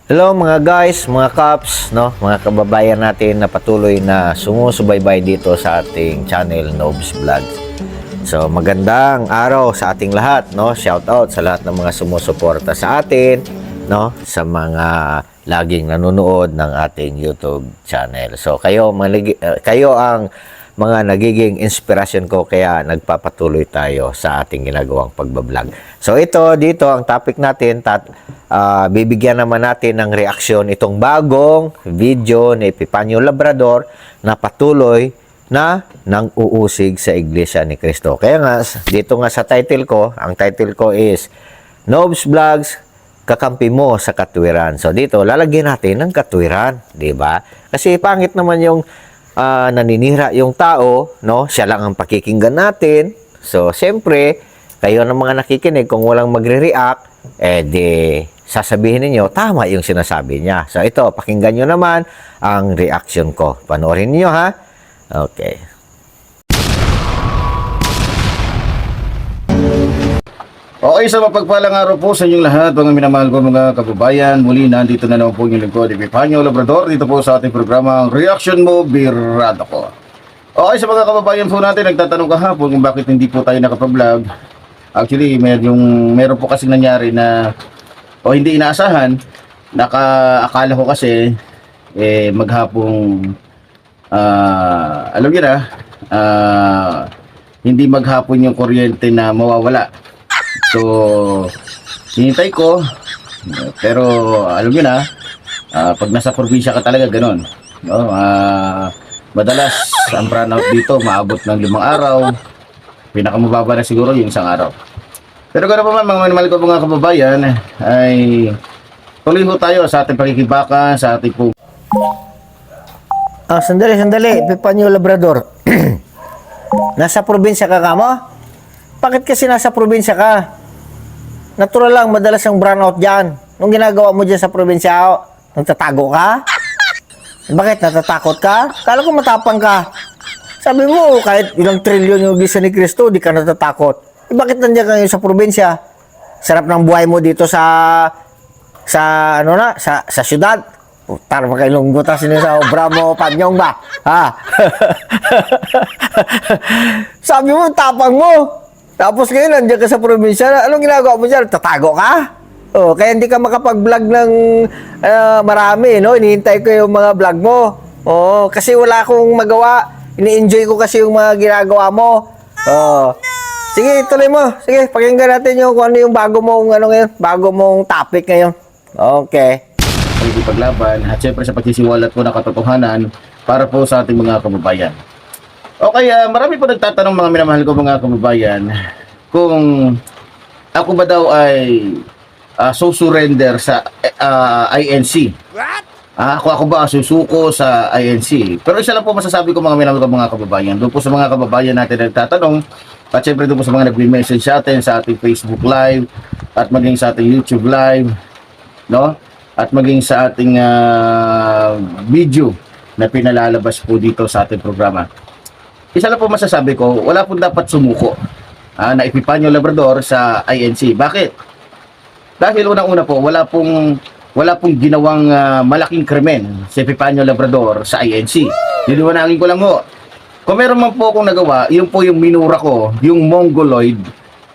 Hello mga guys, mga kaps, no, mga kababayan natin na patuloy na sumusubaybay dito sa ating channel Nobs Vlog. So magandang araw sa ating lahat, no. Shout out sa lahat ng mga sumusuporta sa atin, no, sa mga laging nanonood ng ating YouTube channel. So kayo ang mga nagiging inspirasyon ko kaya nagpapatuloy tayo sa ating ginagawang pagbablog. So dito ang topic natin, bibigyan naman natin ng reaksyon itong bagong video ni Epifanio Labrador na patuloy na nang uusig sa Iglesia ni Cristo. Kaya nga, dito nga sa title ko, ang title ko is Nobs Vlogs, kakampi mo sa katwiran. So dito, lalagyan natin ng katwiran, di ba? Kasi pangit naman yung naninira yung tao, no? Siya lang ang pakikinggan natin. So, siyempre, kayo ng mga nakikinig, kung walang magre-react, di sasabihin niyo tama yung sinasabi niya. So, ito, pakinggan nyo naman ang reaction ko. Panoorin niyo ha? Okay. Okay, sa mapagpalang araw po sa inyong lahat, mga minamahal ko mga kababayan. Muli, nandito na naman po yung lingkod, Epifanio Labrador, dito po sa ating programang Reaction Mo, Birado Ko. Okay, sa mga kababayan po natin, nagtatanong kahapon kung bakit hindi po tayo nakapag-vlog. Actually, meron po kasi nangyari na, hindi inaasahan, akala ko kasi, maghapong, alam niyo na, hindi maghapon yung kuryente na mawawala. So, hinintay ko, pero alam nyo na, pag nasa probinsya ka talaga, ganun. No? Madalas, ang brownout dito, maabot ng 5 araw. Pinakamababa na siguro yung 1 araw. Pero gano'n pa man, mga manimal ko mga kababayan, ay tuloy ho tayo sa ating pakikibakan, sa ating po. Sandali, Epifanio Labrador. Nasa probinsya ka mo? Bakit kasi nasa probinsya ka? Natural lang, madalas ang brownout dyan. Nung ginagawa mo dyan sa probinsya, nagtatago ka? Bakit? Natatakot ka? Kala ko matapang ka. Sabi mo, kahit ilang trilyon yung Iglesia ni Cristo, di ka natatakot. Bakit nandiyan ka ngayon sa probinsya? Sarap ng buhay mo dito sa syudad. Putar, makailong butas niyo sa obra mo, Panyong ba? Ha? Sabi mo, tapang mo. Tapos ngayon, nandiyan ka sa probinsya, anong ginagawa mo dyan? Tatago ka? Kaya hindi ka makapag-vlog ng marami, no? Hinihintay ko yung mga vlog mo. Kasi wala akong magawa. Ini-enjoy ko kasi yung mga ginagawa mo. Sige, tuloy mo. Sige, pakinggan natin yung kung ano yung bago mong topic ngayon. Okay. Paglaban, at syempre sa pagsisiwalat po ng katotohanan para po sa ating mga kababayan. Okay, marami po nagtatanong mga minamahal ko mga kababayan kung ako ba daw ay surrender sa INC. What? Ako ba susuko sa INC? Pero isa lang po masasabi ko mga minamahal ko mga kababayan. Doon po sa mga kababayan natin nagtatanong at syempre doon po sa mga nag-message sa atin sa ating Facebook Live at maging sa ating YouTube Live, no? At maging sa ating video na pinalalabas po dito sa ating programa. Isa lang po masasabi ko, wala pong dapat sumuko na Epifanio Labrador sa INC. Bakit? Dahil unang-una po, wala pong ginawang malaking krimen si Epifanio Labrador sa INC. Diliwanagin ko lang ho. Kung meron man po akong nagawa, yun po yung minura ko, yung Mongoloid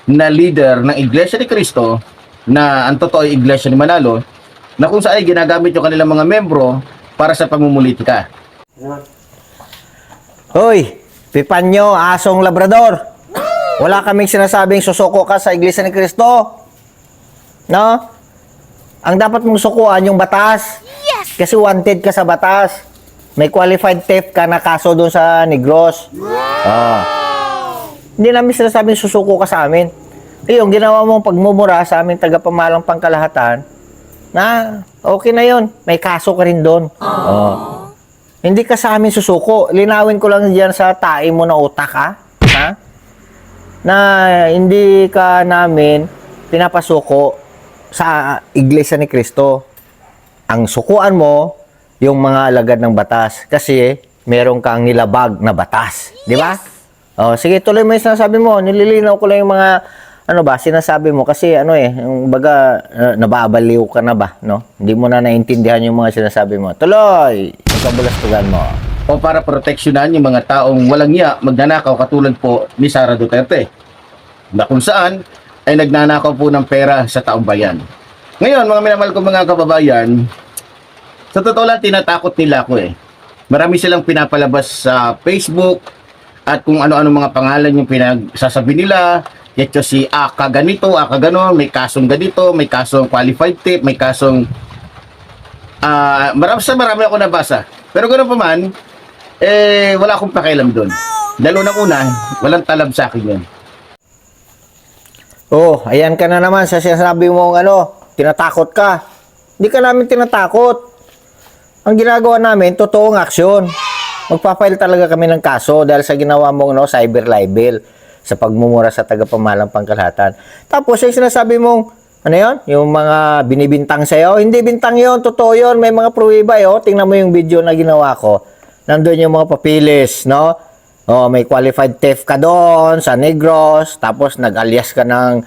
na leader ng Iglesia ni Cristo, na ang totoo ay Iglesia ni Manalo, na kung saan ay ginagamit yung kanilang mga membro para sa pamumulitika. Hoy! Epifanio, asong Labrador. Wala kaming sinasabing susuko ka sa Iglesia ni Cristo. No? Ang dapat mong sukuan yung batas. Yes! Kasi wanted ka sa batas. May qualified theft ka na kaso doon sa Negros. Wow! Hindi namin sinasabing susuko ka sa amin. Yung ginawa mong pagmumura sa aming tagapamalang pangkalahatan, na okay na yon, may kaso ka rin doon. Hindi ka sa amin susuko. Linawin ko lang diyan sa tae mo na utak, ha? Na hindi ka namin pinapasuko sa Iglesia ni Cristo. Ang sukuan mo, yung mga alagad ng batas. Kasi meron kang nilabag na batas. Di ba? Sige, tuloy mo yung sinasabi mo. Nililinaw ko lang yung mga ano ba, sinasabi mo kasi ano yung baga nababaliw ka na ba, no? Hindi mo na naintindihan yung mga sinasabi mo. Tuloy, yung kabulastugan mo. O para proteksyonan yung mga taong walang niya magnanakaw katulad po ni Sara Duterte, na kung saan ay nagnanakaw po ng pera sa taong bayan. Ngayon, mga minamahal ko mga kababayan, sa totoo lang tinatakot nila ako eh. Marami silang pinapalabas sa Facebook at kung ano-ano mga pangalan yung pinagsasabi nila. Ito si Aka ganito, Aka ganon, may kasong ganito, may kasong qualified tip, may kasong marami ako nabasa. Pero ganoon pa man, wala akong pakialam doon. Dahil unang-una, walang talab sa akin yun. Oh, ayan ka na naman sa sinasabi mong tinatakot ka. Hindi ka namin tinatakot. Ang ginagawa namin, totoong aksyon. Magpapile talaga kami ng kaso dahil sa ginawa mong cyber libel sa pagmumura sa tagapamahalang pangkalahatan. Tapos yung sinasabi mong, ano yun? Yung mga binibintang sa'yo. Hindi bintang yon, totoo yun. May mga pruweba yun. Tingnan mo yung video na ginawa ko. Nandun yung mga papilis, no? Oh, may qualified theft ka doon sa Negros. Tapos nag-alias ka ng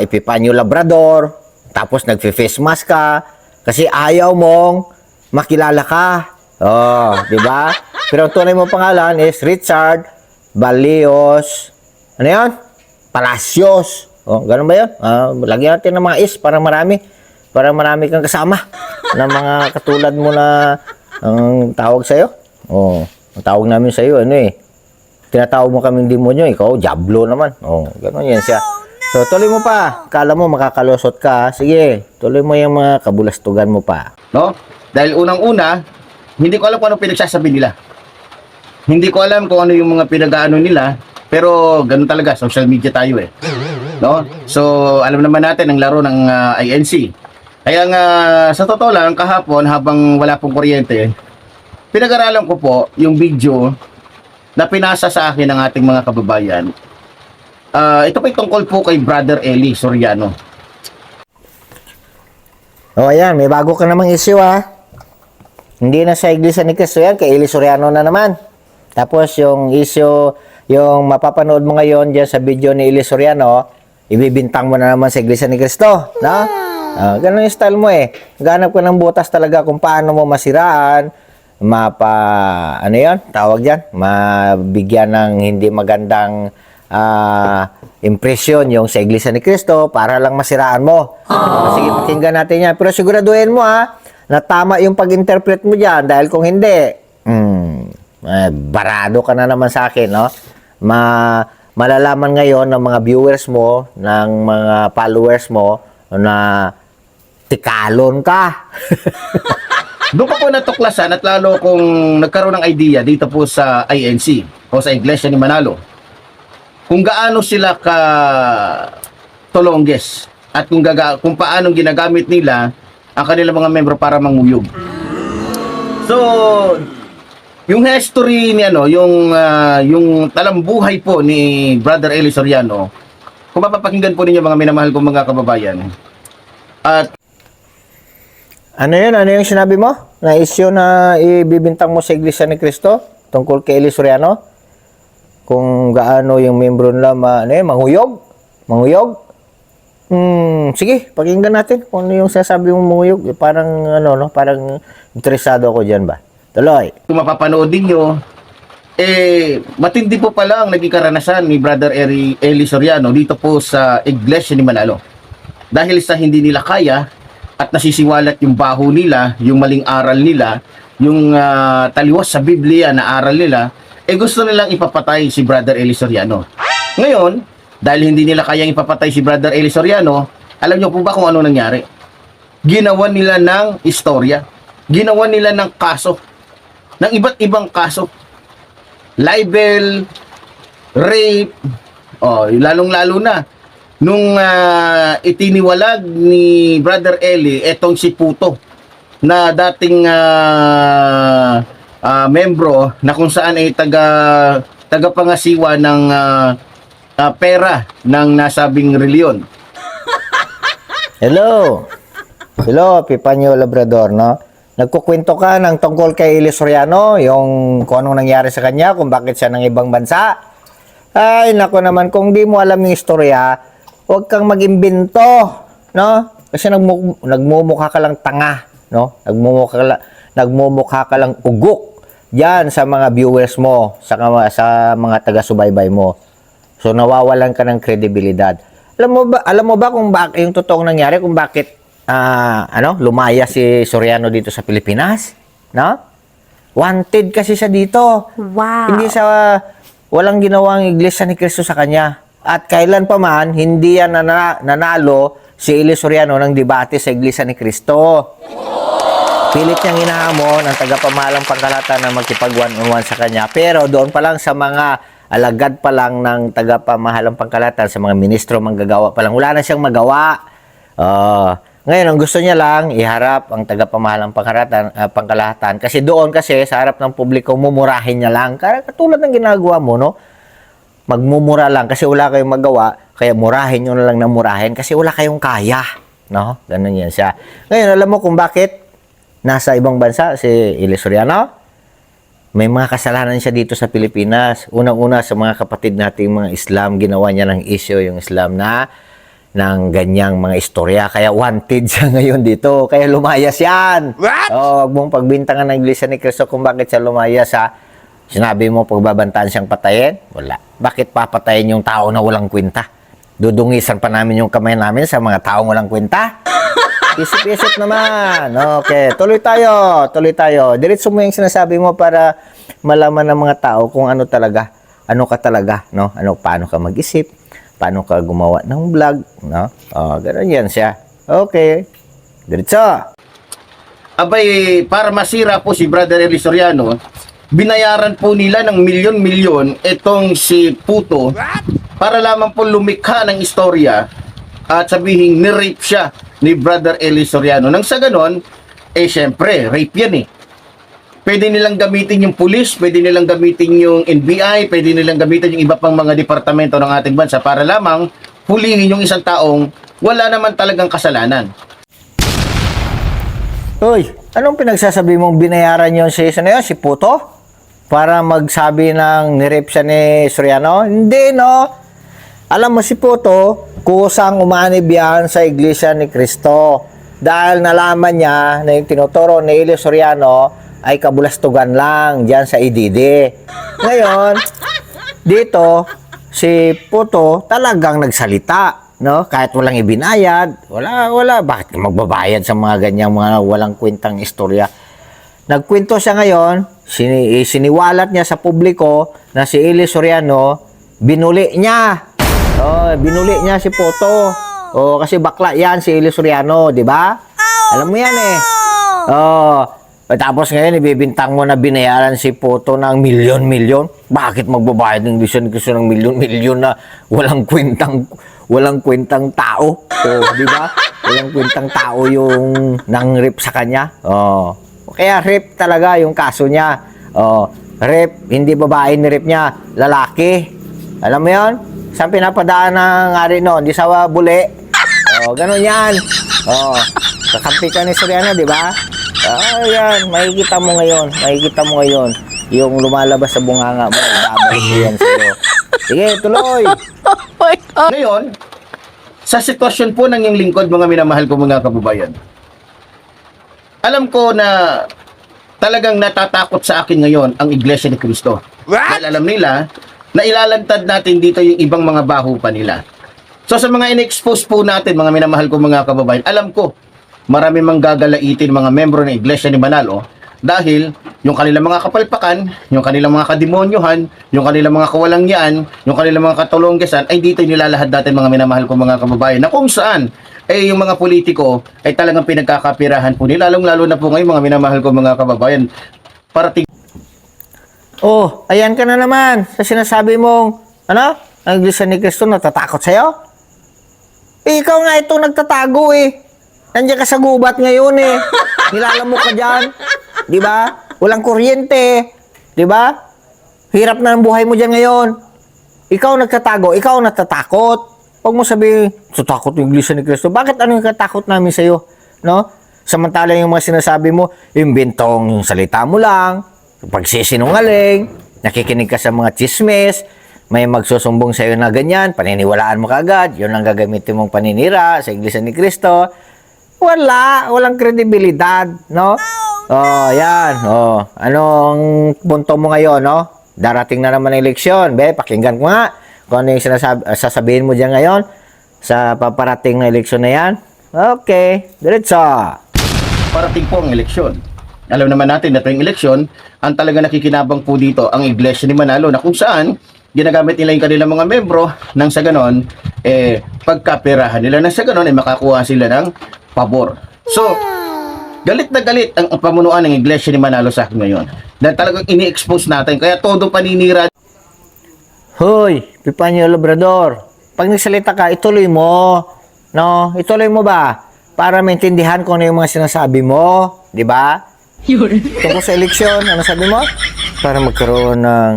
Epipanyo Labrador. Tapos nag-face mask ka. Kasi ayaw mong makilala ka. Oh, di ba? Pero ang tunay mong pangalan is Richard Balios. Ano yan? Palacios. Oh, ganun ba yun? Lagyan natin ng mga is para marami. Para marami kang kasama. Na mga katulad mo na ang tawag sa'yo. Oh, ang tawag namin sa'yo, tinatawag mo kaming demonyo, ikaw, Diablo naman. Oh, ganun yan siya. So, tuloy mo pa. Kala mo makakalusot ka. Sige, tuloy mo yung mga kabulastugan mo pa. No? Dahil unang-una, hindi ko alam kung ano pinagsasabi nila. Hindi ko alam kung ano yung mga pinag-aano nila, pero ganun talaga, social media tayo no? So, alam naman natin ang laro ng INC. Kaya nga, sa totoo lang, kahapon, habang wala pong kuryente, pinag-aralan ko po yung video na pinasa sa akin ng ating mga kababayan. Ito po tungkol po kay Brother Eli Soriano. Oh, ayan, may bago ka namang issue Hindi na sa Iglesia ni Cristo yan, kay Eli Soriano na naman. Tapos yung issue, yung mapapanood mo ngayon dyan sa video ni Eli Soriano, ibibintang mo na naman sa Iglesia ni Cristo, no? Ganun yung style mo Ganap ko ng butas talaga kung paano mo masiraan, tawag dyan, mabigyan ng hindi magandang impression yung sa Iglesia ni Cristo para lang masiraan mo. Sige, pakinggan natin yan. Pero siguraduhin mo na tama yung pag-interpret mo dyan dahil kung hindi, barado ka na naman sa akin, no? Malalaman ngayon ng mga viewers mo, ng mga followers mo na tikalon ka. Doon ko po natuklasan at lalo kung nagkaroon ng idea dito po sa INC o sa Iglesia ni Manalo kung gaano sila ka tolongges at kung paano ginagamit nila ang kanilang mga membro para manguyog. So, yung history ni yung talambuhay po ni Brother Eli Soriano, kung mapapakinggan po ninyo mga minamahal kong mga kababayan. At ano yung sinabi mo? Na issue na ibibintang mo sa Iglesia ni Cristo tungkol kay Eli Soriano? Kung gaano yung membro nila manghuyog? Sige, pakinggan natin kung ano yung sasabi mong manghuyog. Parang parang interesado ako diyan ba. Tuloy. Kung mapapanood ninyo, matindi po pala ang naging karanasan ni Brother Eli Soriano dito po sa Iglesia ni Manalo. Dahil sa hindi nila kaya at nasisiwalat yung baho nila, yung maling aral nila, yung taliwas sa Biblia na aral nila, gusto nilang ipapatay si Brother Eli Soriano. Ngayon, dahil hindi nila kayang ipapatay si Brother Eli Soriano, alam niyo po ba kung ano nangyari? Ginawa nila ng istorya. Ginawa nila ng kaso. Ng iba't ibang kaso. Libel, rape, lalong-lalo na nung itiniwalag ni Brother Eli etong si Puto na dating membro na kung saan ay tagapangasiwa ng pera ng nasabing reliyon. Hello, Epipanyo Labrador, no? Nagkukwento ka ng tungkol kay Eli Soriano, yung kung anong nangyari sa kanya, kung bakit siya ng ibang bansa. Ay, nako naman, kung di mo alam yung istorya, huwag kang mag-imbento, no? Kasi nagmumukha ka lang tanga, no? Nagmumukha ka lang ugok diyan sa mga viewers mo, sa mga taga-subaybay mo. So nawawalan ka ng kredibilidad. Alam mo ba kung bakit yung totoong nangyari, kung bakit lumaya si Soriano dito sa Pilipinas? No? Wanted kasi siya dito. Wow. Hindi sa walang ginawang iglesia ni Cristo sa kanya. At kailan pa man, hindi yan nanalo si Eli Soriano ng debate sa iglesia ni Cristo. Pilit niyang hinahamon ang tagapamahalang pangkalahatan na magkipag-one-on-one sa kanya. Pero doon pa lang sa mga alagad pa lang ng tagapamahalang pangkalahatan, sa mga ministro manggagawa pa lang, wala na siyang magawa. Ngayon, ang gusto niya lang, iharap ang tagapamahalang pangkalahatan. Kasi doon kasi, sa harap ng publiko, mumurahin niya lang. Katulad ng ginagawa mo, no? Magmumura lang kasi wala kayong magawa. Kaya murahin nyo na lang ng murahin kasi wala kayong kaya. No? Ganun yan siya. Ngayon, alam mo kung bakit nasa ibang bansa si Eli Soriano? May mga kasalanan siya dito sa Pilipinas. Unang-una sa mga kapatid nating mga Islam, ginawa niya ng issue yung Islam na ng ganyang mga istorya. Kaya wanted siya ngayon dito. Kaya lumayas yan. What? Huwag mong pagbintangan ng Iglesia ni Cristo kung bakit siya lumayas ha. Sinabi mo pagbabantaan siyang patayin? Wala. Bakit papatayin yung tao na walang kwenta? Dudungisan pa namin yung kamay namin sa mga taong walang kwenta? Isip-isip naman. Okay, tuloy tayo. Diretso mo yung sinasabi mo para malaman ng mga tao kung ano talaga, ano ka talaga, no? Paano ka mag-isip, paano ka gumawa ng vlog, no? Ganun yan siya. Okay. Diretso. Abay, para masira po si Brother Eli Soriano, binayaran po nila ng milyon-milyon itong si Puto para lamang po lumikha ng istorya at sabihin ni-rape siya ni Brother Eli Soriano. Nang sa ganon, syempre, rape yan eh. Pwede nilang gamitin yung pulis, pwede nilang gamitin yung NBI, pwede nilang gamitin yung iba pang mga departamento ng ating bansa para lamang hulihin yung isang taong wala naman talagang kasalanan. Uy, anong pinagsasabi mong binayaran yon si si Puto? Para magsabi ng nirape siya ni Soriano? Hindi, no? Alam mo si Puto, kusang umanib yan sa Iglesia ni Cristo. Dahil nalaman niya na yung tinuturo ni Eli Soriano ay kabulastugan lang dyan sa IDD. Ngayon, dito, si Puto talagang nagsalita, no? Kahit walang ibinayad, wala. Bakit magbabayad sa mga ganyang mga walang kwentang istorya? Nagkwento siya ngayon, siniwalat niya sa publiko na si Eli Soriano, binuli niya. Binuli niya si Puto. Kasi bakla yan si Eli Soriano, di ba? Alam mo yan eh. Tapos ngayon, ibibintang mo na binayaran si Puto ng milyon-milyon. Bakit magbabayad ng gusto ng milyon-milyon na walang kwentang tao? Di ba? Walang kwentang tao yung nang-rape sa kanya. Kaya rape talaga yung kaso niya. Rape, hindi babae ni-rape niya, lalaki. Alam mo yun? Saan pinapadaan ng ari no? Di sa buli. Ganun yan. Kakampi ka ni Soriano, di ba? Yan, makikita mo ngayon. Yung lumalabas sa bunganga mo, ibabalik mo yan sa'yo. Sige, tuloy. Ngayon, sa sitwasyon po ng iyong lingkod, mga minamahal ko mga kababayan, alam ko na talagang natatakot sa akin ngayon ang Iglesia ni Cristo. Dahil alam nila na ilalantad natin dito yung ibang mga baho pa nila. So sa mga in-expose po natin, mga minamahal ko mga kababayan, alam ko marami mang gagalaitin mga membro ng Iglesia ni Manalo dahil yung kanilang mga kapalpakan, yung kanilang mga kademonyohan, yung kanilang mga kawalangyaan, yung kanilang mga katulonggesan ay dito nilalahad natin mga minamahal ko mga kababayan na kung saan yung mga politiko ay talagang pinagkakapirahan po nila, lalong-lalo na po ngayon mga minamahal ko mga kababayan. Parating Ayan ka na naman sa sinasabi mong, ang Iglesia ni Cristo natatakot sa'yo? Ikaw nga itong nagtatago eh. Nandiyan ka sa gubat ngayon eh. Nilalamok ka dyan. Di ba? Walang kuryente. Di ba? Hirap na ang buhay mo dyan ngayon. Ikaw nagtatago, ikaw natatakot. Huwag mo sabihin, tatakot yung Iglesia ni Cristo. Bakit ano yung katakot namin sa'yo? No? Samantala yung mga sinasabi mo, imbentong yung salita mo lang, pagsisinungaling, nakikinig ka sa mga chismis, may magsusumbong sa iyo na ganyan, paniniwalaan mo kaagad, yun ang gagamitin mong paninira sa Iglesia ni Cristo. Walang kredibilidad, no? Oh, yan. Oh, anong punto mo ngayon, no? Darating na naman ang eleksyon. Pakinggan ko nga kung ano yung sasabihin mo diyan ngayon sa paparating na eleksyon na yan. Okay, diretso. Parating po ang eleksyon. Alam naman natin na tuwing eleksyon, ang talaga nakikinabang po dito ang Iglesia ni Manalo, na kung saan ginagamit nila yung kanilang mga membro nang sa ganon, pagkaperahan nila, nang sa ganon, makakuha sila ng pabor. So, galit na galit ang pamunuan ng Iglesia ni Manalo sa akin ngayon. Dahil talagang ini-expose natin, kaya todo paninira. Hoy, Epifanio Labrador, pag nagsalita ka, ituloy mo. No? Ituloy mo ba? Para maintindihan kung ano yung mga sinasabi mo. Di ba? Tungkol sa eleksyon, ano sabi mo? Para magkaroon ng,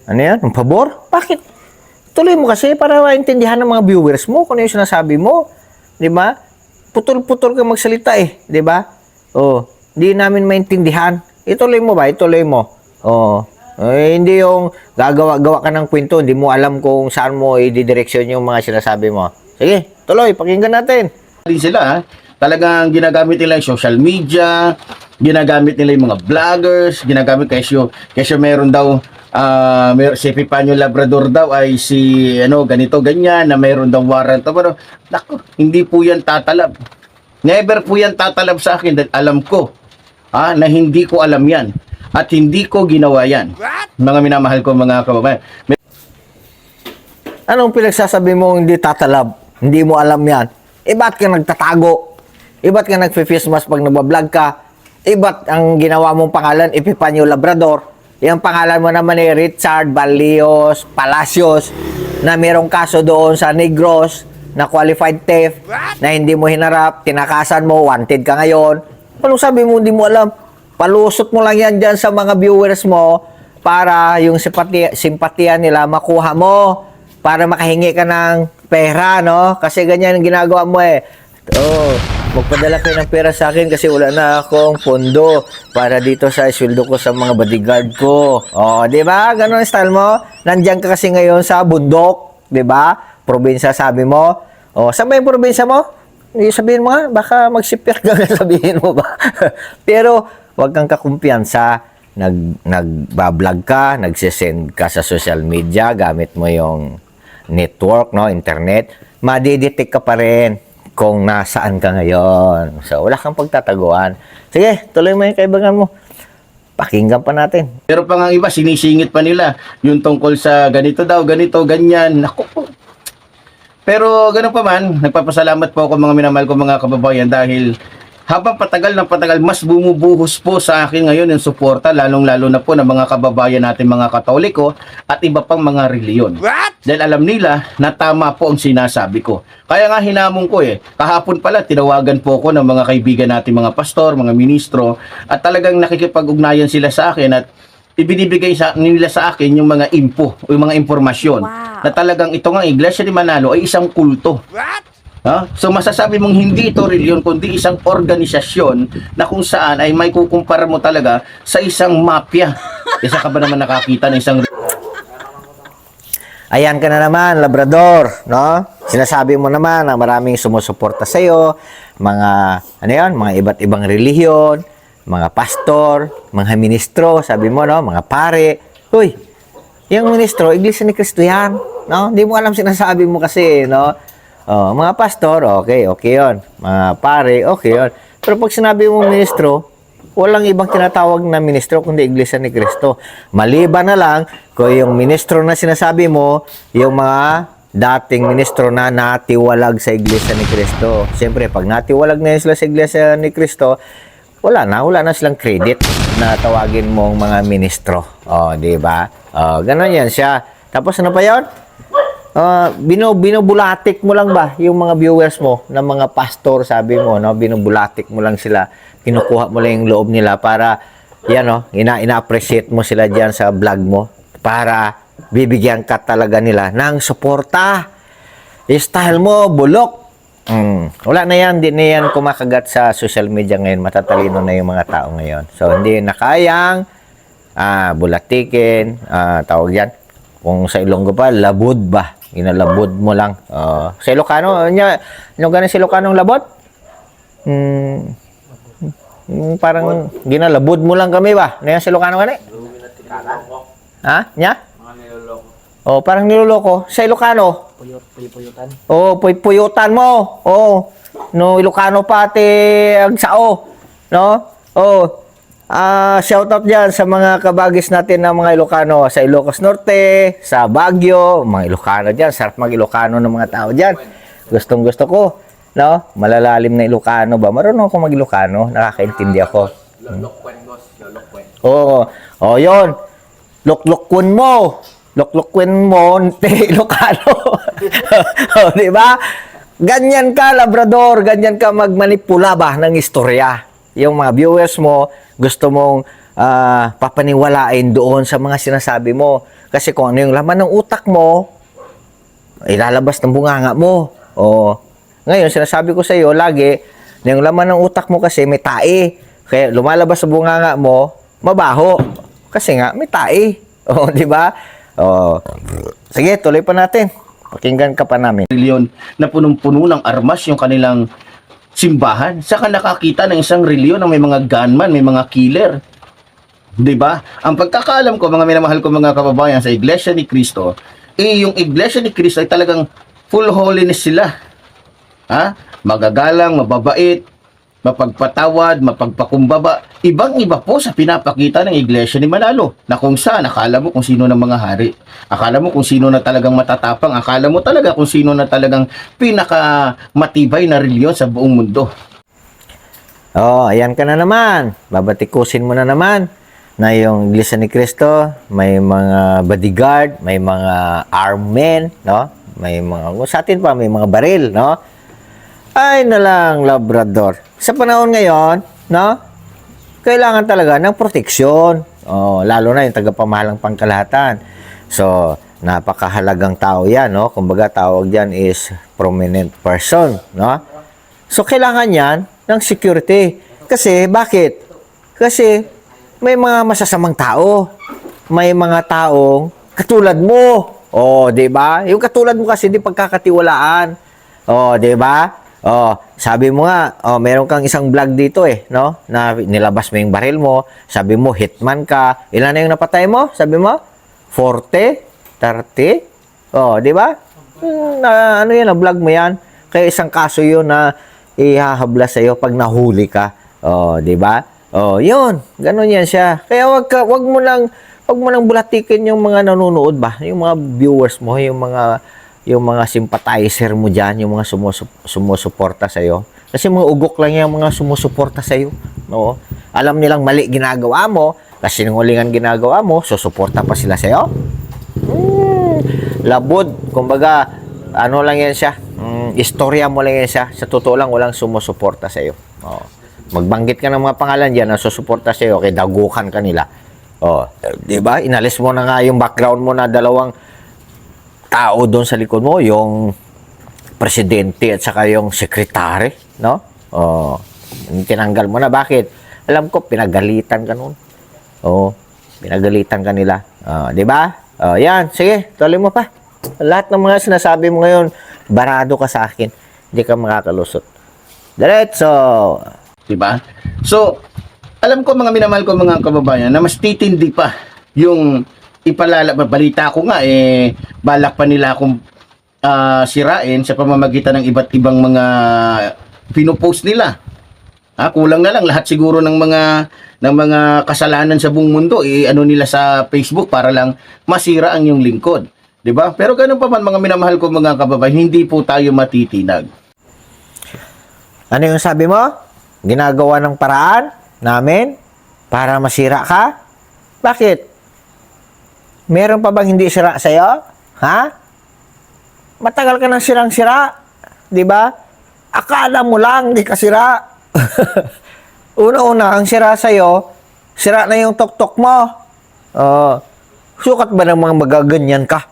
ano yan, ng pabor? Bakit? Ituloy mo kasi para maintindihan ng mga viewers mo kung ano yung sinasabi mo. Di ba? Putol-putol ka magsalita di ba? Oh, hindi namin maintindihan. Ituloy mo ba? Ituloy mo. Oh. Hindi yung gagawa-gawa ka ng kwento, hindi mo alam kung saan mo i-direction yung mga sinasabi mo. Sige, tuloy, pakinggan natin. Sila, talagang ginagamit nila yung social media, ginagamit nila yung mga vloggers, ginagamit kasi meron daw si Epifanio Labrador daw ay si ganito ganyan na meron daw warrant. Pero naku, hindi po yan tatalab. Never po yan tatalab sa akin dahil alam ko na hindi ko alam yan at hindi ko ginawa yan. Mga minamahal ko mga kababayan. Anong pinagsasabi mo hindi tatalab? Hindi mo alam yan. Ba't ka nagtatago? Ba't ka nagfe-Christmas pag nagbablog ka? Ba't ang ginawa mong pangalan Epifanio Labrador? Yung pangalan mo naman ni Richard Barrios Palacios na mayroong kaso doon sa Negros na qualified theft na hindi mo hinarap, tinakasan mo, wanted ka ngayon. Anong sabi mo hindi mo alam? Palusot mo lang yan dyan sa mga viewers mo para yung simpatiya nila makuha mo para makahingi ka ng pera, no? Kasi ganyan ang ginagawa mo magpadala kayo ng pera sa akin kasi wala na akong pondo para dito sa sweldo ko sa mga bodyguard ko. Di ba? Ganun ang style mo. Nandiyan ka kasi ngayon sa bundok, di ba? Probinsya sabi mo. Saan ba yung probinsya mo? Sabihin mo nga, baka magsipir ka sabihin mo ba? Pero, wag kang kakumpiyansa. Nagbablog ka, nagsisend ka sa social media, gamit mo yung network, no, internet, madidetect ka pa rin kung nasaan ka ngayon. So, wala kang pagtataguan. Sige, tuloy mo yung kaibigan mo. Pakinggan pa natin. Pero pa nga iba, sinisingit pa nila yung tungkol sa ganito daw, ganito, ganyan. Naku po. Pero ganun pa man, nagpapasalamat po ako mga minamahal ko mga kababayan dahil habang patagal ng patagal, mas bumubuhos po sa akin ngayon yung suporta, lalong-lalo na po ng mga kababayan natin mga Katoliko at iba pang mga reliyon. Dahil alam nila na tama po ang sinasabi ko. Kaya nga hinamon ko kahapon pala tinawagan po ako ng mga kaibigan natin, mga pastor, mga ministro, at talagang nakikipag-ugnayan sila sa akin at ibinibigay nila sa akin yung mga info o yung mga impormasyon na talagang ito nga Iglesia ni Manalo ay isang kulto. So masasabi mong hindi ito reliyon kundi isang organisasyon na kung saan ay may kukumpara mo talaga sa isang mafia. Isa ka ba naman nakakita ng isang... Ayan ka na naman, Labrador, no? Sinasabi mo naman na maraming sumusuporta sa iyo, mga mga iba't ibang relihiyon, mga pastor, mga ministro, sabi mo, no, mga pare. Hoy, yung ministro, Iglesia ni Cristo yan, no? Hindi mo alam sinasabi mo kasi, no? Mga pastor, okay yun. Mga pare, okay yun. Pero pag sinabi mo ministro, walang ibang tinatawag na ministro kundi Iglesia ni Cristo. Maliban na lang kung yung ministro na sinasabi mo, yung mga dating ministro na natiwalag sa Iglesia ni Cristo. Siyempre, pag natiwalag na sila sa Iglesia ni Cristo, wala na silang credit na tawagin mong mga ministro. Di ba? Ganon yan siya. Tapos ano pa yun? Binubulatik mo lang ba yung mga viewers mo na mga pastor, sabi mo, no? Binubulatik mo lang sila, kinukuha mo lang yung loob nila para ina-appreciate mo sila diyan sa vlog mo para bibigyan ka talaga nila ng suporta. Style mo bulok. Wala na yan, hindi na yan kumakagat sa social media ngayon. Matatalino na yung mga tao ngayon. So hindi na kayang bulatikin, tawag yan, Kung sa Ilonggo pa, labod ba? Ginalabod mo lang. Sa Ilocano, ano ganun sa Ilocanong labot? Parang ginalabod mo lang kami ba? Ano yan sa Ilocano gani? Ha? Nya? Parang niloloko. Sa Ilocano? Puyutan. Puyutan mo. No, Ilocano pati agsao. No? Shoutout dyan sa mga kabagis natin na mga Ilocano sa Ilocos Norte, sa Baguio, mga Ilocano dyan. Sarap mag-Ilocano ng mga tao dyan. Gustong gusto ko. No? Malalalim na Ilocano ba? Marunong ako mag-Ilocano. Nakakaintindi ako. Lolokwen, boss. Lolokwen. Yun. Luklukwen mo. Luklukwen mo, Ilocano. Di ba? Ganyan ka, Labrador. Ganyan ka magmanipula ba ng istorya. Yung mga viewers mo, gusto mong papaniwalain doon sa mga sinasabi mo. Kasi kung ano yung laman ng utak mo, ilalabas ng bunganga mo. Ngayon, sinasabi ko sa iyo lagi, na yung laman ng utak mo kasi may tae. Kaya lumalabas sa bunganga mo, mabaho. Kasi nga, may tae. Di ba? Sige, tuloy pa natin. Pakinggan ka pa namin. Reliyon na punong-puno ng armas yung kanilang simbahan. Saka nakakita ng isang reliyon na may mga gunman, may mga killer. 'Di ba? Ang pagkakaalam ko, mga minamahal ko mga kababayan, sa Iglesia ni Cristo, yung Iglesia ni Cristo ay talagang full holiness sila. Magagalang, mababait, mapagpatawad, mapagpakumbaba. Ibang-iba po sa pinapakita ng Iglesia ni Manalo, na kung saan akala mo kung sino ng mga hari. Akala mo kung sino na talagang matatapang. Akala mo talaga kung sino na talagang pinakamatibay na reliyon sa buong mundo. Ayan ka na naman. Babatikusin mo na naman na yung Iglesia ni Cristo, may mga bodyguard, may mga armed men, no? May mga, sa atin pa, may mga baril, no? Ay na lang, Labrador. Sa panahon ngayon, no? Kailangan talaga ng proteksyon. Lalo na yung tagapamahalang pangkalahatan. So, napakahalagang tao yan, no? Kumbaga, tawag dyan is prominent person, no? So, kailangan yan ng security. Kasi, bakit? Kasi, may mga masasamang tao. May mga taong katulad mo. Di ba? Yung katulad mo kasi, di pagkakatiwalaan. Di ba? Sabi mo nga, meron kang isang vlog dito no? Na nilabas mo yung baril mo, sabi mo hitman ka. Ilan na yung napatay mo? Sabi mo? 40? 30? Di ba? Ano yan, vlog mo yan. Kaya isang kaso yun na ihahabla sa iyo pag nahuli ka. Di ba? Yun, ganun yan siya. Kaya wag mo lang bulatikin yung mga nanonood ba? Yung mga viewers mo, yung mga sympathizer mo dyan, yung mga sumusuporta sa'yo. Kasi mga ugok lang yung mga sumusuporta sa'yo. No? Alam nilang mali ginagawa mo, kasi sinungalingan ginagawa mo, susuporta pa sila sa'yo. Labod. Kumbaga, ano lang yan siya, istorya mo lang yan siya. Sa totoo lang, walang sumusuporta sa'yo. Magbanggit ka ng mga pangalan dyan na susuporta sa'yo, kaya dagukan ka nila. Diba? Inalis mo na nga yung background mo na dalawang tao doon sa likod mo, yung presidente at saka yung sekretary, no? Tinanggal mo na. Bakit? Alam ko, pinagalitan ka noon. Pinagalitan ka nila. Di ba? Yan, sige, tuloy mo pa. Lahat ng mga sinasabi mo ngayon, barado ka sa akin. Hindi ka makakalusot. Diretso. Di ba? So, alam ko mga minamahal ko mga kababayan na mas titindi pa yung balita ko nga balak pa nila akong sirain sa pamamagitan ng iba't ibang mga pinopost nila. Kulang na lang lahat siguro ng mga kasalanan sa buong mundo ano nila sa Facebook para lang masira ang yung lingkod, 'di ba? Pero ganun pa man mga minamahal ko mga kababayan, hindi po tayo matitinag. Ano yung sabi mo? Ginagawa ng paraan namin para masira ka? Bakit? Meron pa bang hindi sira sa'yo? Matagal ka nang sirang-sira. Di ba? Akala mo lang, di ka sira. Una-una, ang sira sa'yo, sira na yung tok-tok mo. Sukat ba ng mga magaganyan ka?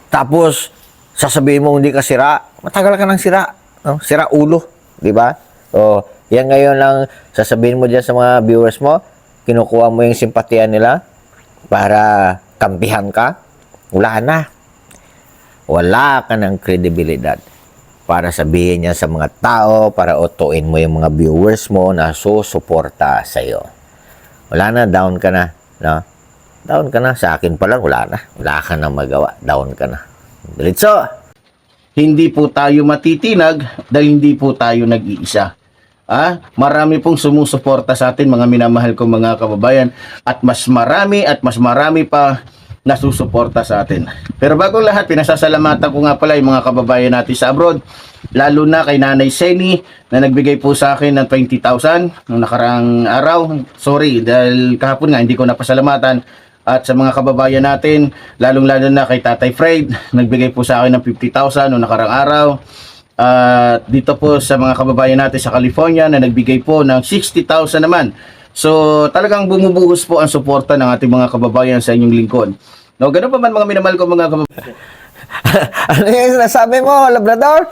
Tapos, sasabihin mo hindi ka sira. Matagal ka nang sira. Sira ulo. Di ba? Yan ngayon lang sasabihin mo dyan sa mga viewers mo, kinukuha mo yung simpatiya nila para kampihan ka. wala na. Wala ka ng kredibilidad para sabihin niya sa mga tao, para utuin mo yung mga viewers mo na susuporta sa iyo. Wala na, down ka na, no? Down ka na. Sa akin pa lang, wala na. Wala ka na magawa. Down ka na. Diretso! Hindi po tayo matitinag dahil hindi po tayo nag-iisa. Marami pong sumusuporta sa atin, mga minamahal kong mga kababayan, at mas marami pa nasusuporta sa atin. Pero bago lahat, pinasasalamatan ko nga pala yung mga kababayan natin sa abroad, lalo na kay Nanay Seni na nagbigay po sa akin ng 20,000 noong nakaraang araw. Sorry, dahil kahapon nga hindi ko napasalamatan. At sa mga kababayan natin, lalong-lalo na kay Tatay Fred, nagbigay po sa akin ng 50,000 noong nakaraang araw. At dito po sa mga kababayan natin sa California na nagbigay po ng 60,000 naman. So talagang bumubuhos po ang suporta ng ating mga kababayan sa inyong lingkod. No, ganun pa man mga minamahal ko mga kababayan. Ano yung sinasabi mo, Labrador?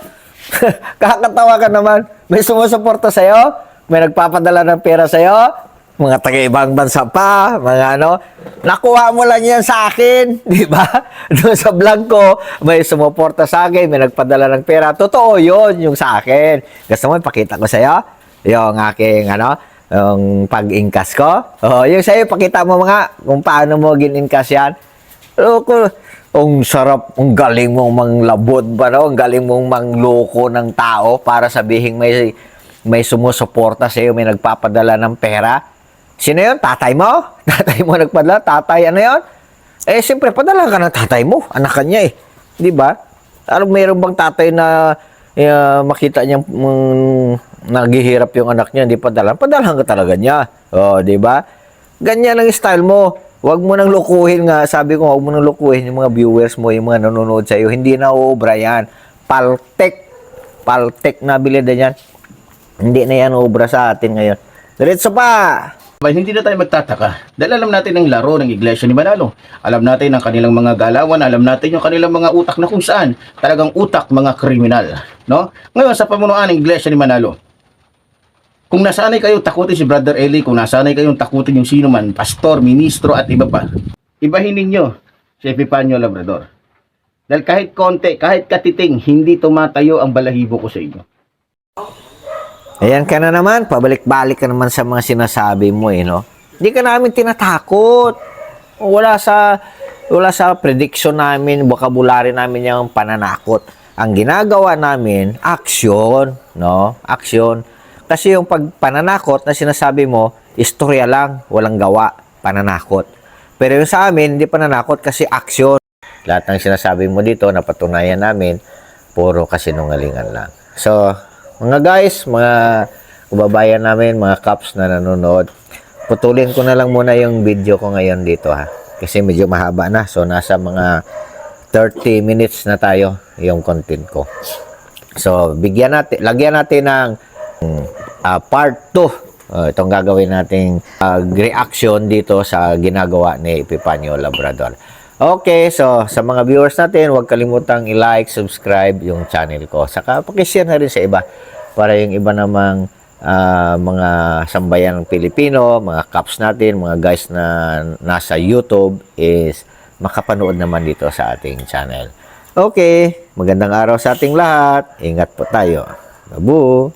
Kakatawa ka naman. May sumusuporta sa'yo? May nagpapadala ng pera sa'yo? Mga taga-ibang bansa pa, mga ano. Nakuha mo lang yan sa akin, di ba? Doon sa vlog ko, may sumuporta sa akin, may nagpadala ng pera. Totoo yun, yung sa akin. Gusto mo, ipakita ko sa'yo? Yung aking, yung pag-ingkas ko. Yung sa'yo, pakita mo mga kung paano mo gin-ingkas yan. Ang sarap, ang galing mong manglabot ba, no? Ang galing mong mangloko ng tao para sabihin may sumusuporta sa'yo, may nagpapadala ng pera. Sino yun? Tatay mo? Tatay mo nagpadala? Tatay, ano yun? Siyempre, padala ka ng tatay mo. Anak ka niya Di ba? Mayroon bang tatay na makita niyang naghihirap yung anak niya, hindi padala? Padala ka talaga niya. Di ba? Ganyan ang style mo. Huwag mo nang lukuhin nga. Sabi ko, huwag mo nang lukuhin yung mga viewers mo, yung mga nanonood sa'yo. Hindi na uubra yan. Paltek na abilidad yan. Hindi na yan uubra sa atin ngayon. Diretso pa! Hindi na tayo magtataka dahil alam natin ang laro ng Iglesia ni Manalo. Alam natin ang kanilang mga galawan, alam natin yung kanilang mga utak na kung saan talagang utak mga kriminal, no? Ngayon sa pamunuan ng Iglesia ni Manalo, kung nasanay kayo takutin si Brother Eli, kung nasanay kayong takutin yung sino man, pastor, ministro at iba pa, ibahin ninyo si Epipanyo Labrador. Dahil kahit konti, kahit katiting, hindi tumatayo ang balahibo ko sa inyo. Ayan ka na naman, pabalik-balik ka naman sa mga sinasabi mo no? Hindi ka namin tinatakot. Wala sa prediction namin, vocabulary namin yung pananakot. Ang ginagawa namin, action, no? Action. Kasi yung pananakot na sinasabi mo, istorya lang, walang gawa, pananakot. Pero yung sa amin, hindi pananakot kasi action. Lahat ng sinasabi mo dito, napatunayan namin, puro kasinungalingan lang. So, mga guys, mga kababayan namin, mga caps na nanonood, putulin ko na lang muna yung video ko ngayon dito kasi medyo mahaba na. So, nasa mga 30 minutes na tayo yung content ko. So, lagyan natin ng part 2. Itong gagawin nating reaction dito sa ginagawa ni Epipanyo Labrador. Okay, so sa mga viewers natin, huwag kalimutang i-like, subscribe yung channel ko. Saka pakishare na rin sa iba para yung iba namang mga sambayan ng Pilipino, mga caps natin, mga guys na nasa YouTube is makapanood naman dito sa ating channel. Okay, magandang araw sa ating lahat. Ingat po tayo. Babu!